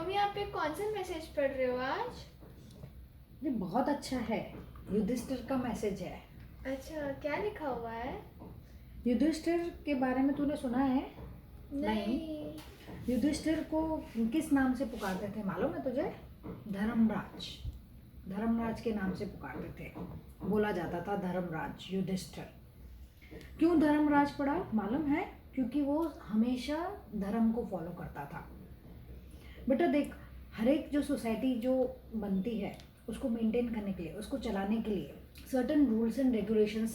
Mummy आप ये कौन सा मैसेज पढ़ रहे हो आज? ये बहुत अच्छा है। युधिष्ठिर का मैसेज है। अच्छा, क्या लिखा हुआ है? युधिष्ठिर के बारे में तूने सुना है? नहीं। युधिष्ठिर को किस नाम से पुकारते थे मालूम है तुझे? धर्मराज। धर्मराज के नाम से पुकारते थे। बोला जाता था धर्मराज युधिष्ठिर। क्यों धर्मराज पड़ा मालूम है? क्योंकि वो हमेशा धर्म को फॉलो करता था। बेटा देख, हर एक जो सोसाइटी जो बनती है उसको मेंटेन करने के लिए, उसको चलाने के लिए सर्टेन रूल्स एंड रेगुलेशंस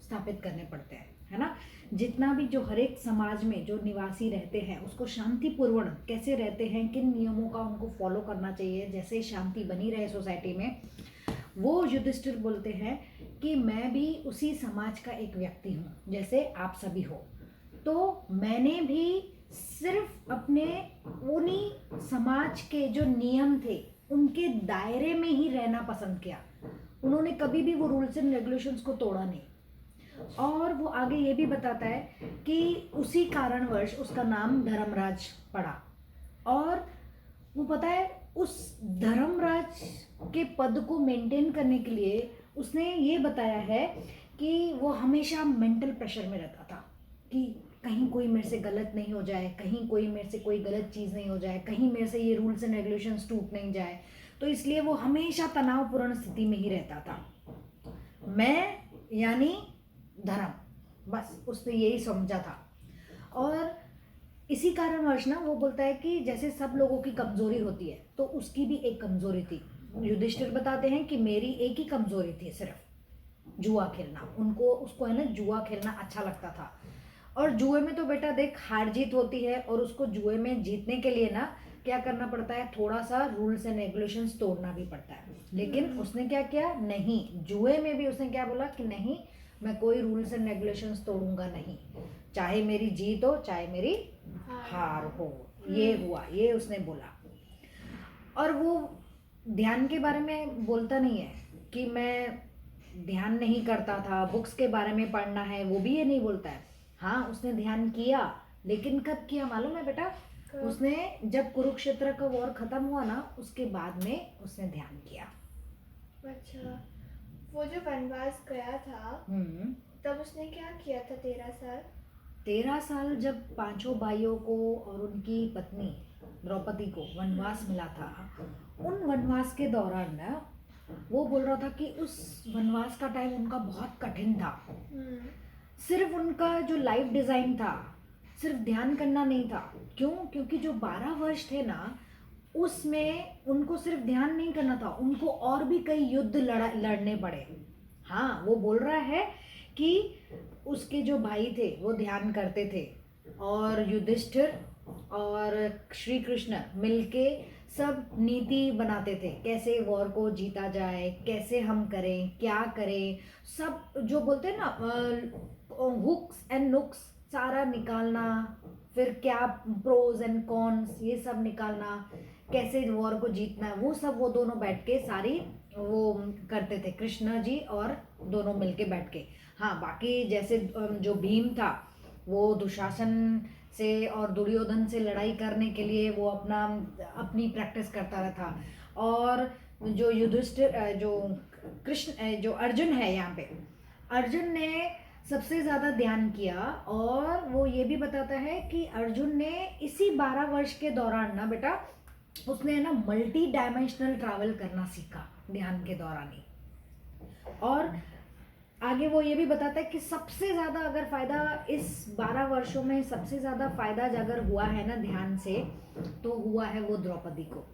स्थापित करने पड़ते हैं, है ना। जितना भी जो हर एक समाज में जो निवासी रहते हैं उसको शांतिपूर्ण कैसे रहते हैं, किन नियमों का उनको फॉलो करना चाहिए, जैसे शांति बनी रहे सोसाइटी में, वो युधिष्ठिर बोलते हैं कि मैं भी उसी समाज का एक व्यक्ति हूँ जैसे आप सभी हो। तो मैंने भी सिर्फ अपने उन्हीं समाज के जो नियम थे उनके दायरे में ही रहना पसंद किया। उन्होंने कभी भी वो रूल्स एंड रेगुलेशंस को तोड़ा नहीं। और वो आगे ये भी बताता है कि उसी कारणवश उसका नाम धर्मराज पड़ा। और वो पता है उस धर्मराज के पद को मेंटेन करने के लिए उसने ये बताया है कि वो हमेशा मेंटल प्रेशर में रहता था कि कहीं कोई मेरे से गलत नहीं हो जाए, कहीं कोई मेरे से कोई गलत चीज़ नहीं हो जाए, कहीं मेरे से ये रूल्स एंड रेगुलेशंस टूट नहीं जाए। तो इसलिए वो हमेशा तनावपूर्ण स्थिति में ही रहता था। मैं यानी धर्म, बस उसने यही समझा था। और इसी कारणवश ना वो बोलता है कि जैसे सब लोगों की कमजोरी होती है तो उसकी भी एक कमजोरी थी। युधिष्ठिर बताते हैं कि मेरी एक ही कमजोरी थी, सिर्फ जुआ खेलना। उसको है ना जुआ खेलना अच्छा लगता था। और जुए में तो बेटा देख हार जीत होती है, और उसको जुए में जीतने के लिए ना क्या करना पड़ता है, थोड़ा सा रूल्स एंड रेगुलेशंस तोड़ना भी पड़ता है। लेकिन उसने क्या किया, नहीं, जुए में भी उसने क्या बोला कि नहीं, मैं कोई रूल्स एंड रेगुलेशंस तोड़ूंगा नहीं, चाहे मेरी जीत हो चाहे मेरी हार हो। ये हुआ, ये उसने बोला। और वो ध्यान के बारे में बोलता नहीं है कि मैं ध्यान नहीं करता था, बुक्स के बारे में पढ़ना है, वो भी ये नहीं बोलता है। हाँ, उसने ध्यान किया, लेकिन कब किया मालूम है बेटा? उसने जब कुरुक्षेत्र का वॉर खत्म हुआ ना, उसके बाद में उसने ध्यान किया। अच्छा, वो जो वनवास गया था तब उसने क्या किया था 13 साल? 13 साल जब पांचों भाइयों को और उनकी पत्नी द्रौपदी को वनवास मिला था, उन वनवास के दौरान ना वो बोल रहा था कि उस वनवास का टाइम उनका बहुत कठिन था। सिर्फ उनका जो लाइफ डिजाइन था सिर्फ ध्यान करना नहीं था। क्यों? क्योंकि जो 12 वर्ष थे ना उसमें उनको सिर्फ ध्यान नहीं करना था, उनको और भी कई युद्ध लड़ने पड़े। हाँ, वो बोल रहा है कि उसके जो भाई थे वो ध्यान करते थे, और युधिष्ठिर और श्री कृष्ण मिलके सब नीति बनाते थे, कैसे वॉर को जीता जाए, कैसे हम करें, क्या करें, सब जो बोलते हैं ना हुक्स एंड नुक्स सारा निकालना, फिर क्या प्रोज एंड कॉन्स ये सब निकालना, कैसे वॉर को जीतना है, वो सब वो दोनों बैठ के सारी वो करते थे, कृष्णा जी और दोनों मिलके बैठ के। हाँ, बाकी जैसे जो भीम था वो दुशासन से और दुर्योधन से लड़ाई करने के लिए वो अपनी प्रैक्टिस करता रहता। और जो युधिष्ठिर जो कृष्ण जो अर्जुन है, यहाँ पे अर्जुन ने सबसे ज़्यादा ध्यान किया। और वो ये भी बताता है कि अर्जुन ने इसी 12 वर्ष के दौरान ना बेटा उसने ना मल्टी डायमेंशनल ट्रैवल करना सीखा ध्यान के दौरान ही। और आगे वो ये भी बताता है कि सबसे ज़्यादा अगर फ़ायदा इस 12 वर्षों में सबसे ज़्यादा फ़ायदा अगर हुआ है ना ध्यान से, तो हुआ है वो द्रौपदी को।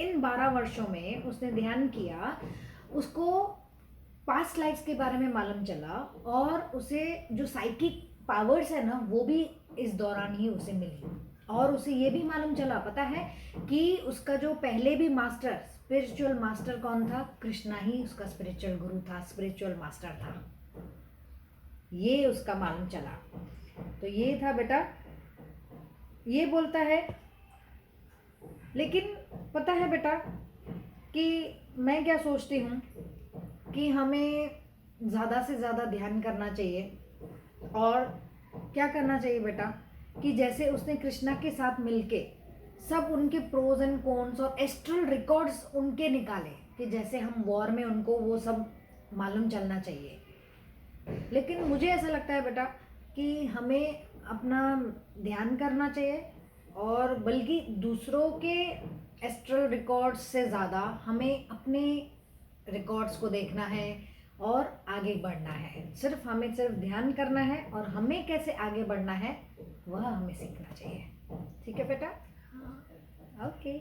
इन 12 वर्षों में उसने ध्यान किया, उसको पास्ट लाइफ्स के बारे में मालूम चला, और उसे जो साइकिक पावर्स है ना वो भी इस दौरान ही उसे मिली। और उसे ये भी मालूम चला, पता है, कि उसका जो पहले भी मास्टर स्पिरिचुअल मास्टर कौन था? कृष्णा ही उसका स्पिरिचुअल गुरु था, स्पिरिचुअल मास्टर था, ये उसका मालूम चला। तो ये था बेटा, ये बोलता है। लेकिन पता है बेटा कि मैं क्या सोचती हूँ कि हमें ज़्यादा से ज़्यादा ध्यान करना चाहिए। और क्या करना चाहिए बेटा कि जैसे उसने कृष्णा के साथ मिलके सब उनके प्रोज एंड कॉन्स और एस्ट्रल रिकॉर्ड्स उनके निकाले कि जैसे हम वॉर में उनको वो सब मालूम चलना चाहिए। लेकिन मुझे ऐसा लगता है बेटा कि हमें अपना ध्यान करना चाहिए, और बल्कि दूसरों के एस्ट्रल रिकॉर्ड्स से ज़्यादा हमें अपने रिकॉर्ड्स को देखना है और आगे बढ़ना है। हमें सिर्फ ध्यान करना है और हमें कैसे आगे बढ़ना है वह हमें सीखना चाहिए। ठीक है बेटा? हाँ। ओके।